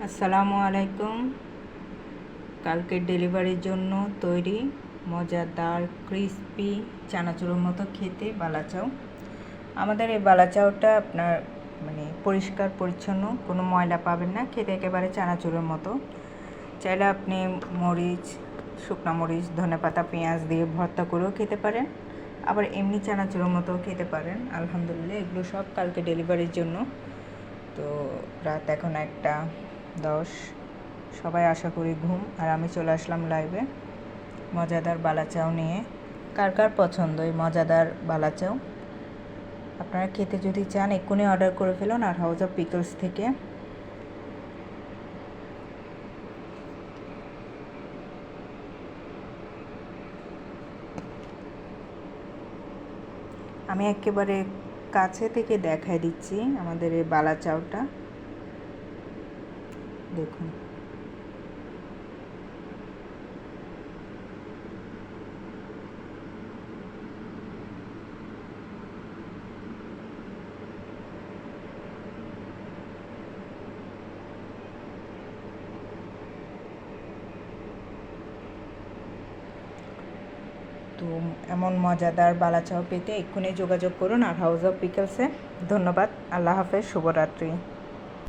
আসসালামু আলাইকুম। কালকে ডেলিভারির জন্য তৈরি মজাদার ক্রিস্পি চানাচুরের মতো খেতে বালাচাও। আমাদের এই বালাচাওটা আপনার পরিষ্কার পরিচ্ছন্ন, কোনো ময়লা পাবেন না, খেতে একেবারে চানাচুরের মতো। চাইলে আপনি মরিচ, শুকনো মরিচ, ধনেপাতা, পেঁয়াজ দিয়ে ভর্তা করেও খেতে পারেন, আবার এমনি চানাচুরের মতো খেতে পারেন। আলহামদুলিল্লাহ, এগুলো সব কালকে ডেলিভারির জন্য। তো রাত এখন 1:10, সবাই আশা করি ঘুম, আর আমি চলে আসলাম লাইভে মজাদার বালাচাও নিয়ে। কার কার পছন্দ এই মজাদার বালাচাও? আপনারা খেতে যদি চান এক্ষুনি অর্ডার করে ফেলুন আর হাউস অফ পিকলস থেকে। আমি একেবারে কাছে থেকে দেখাই দিচ্ছি আমাদের এই বালাচাওটা, দেখুন। তো এমন মজাদার বালাচাও পেতে এক্ষুনি যোগাযোগ করুন আর হাউস অফ পিকলসে। ধন্যবাদ, আল্লাহ হাফেজ, শুভরাত্রি।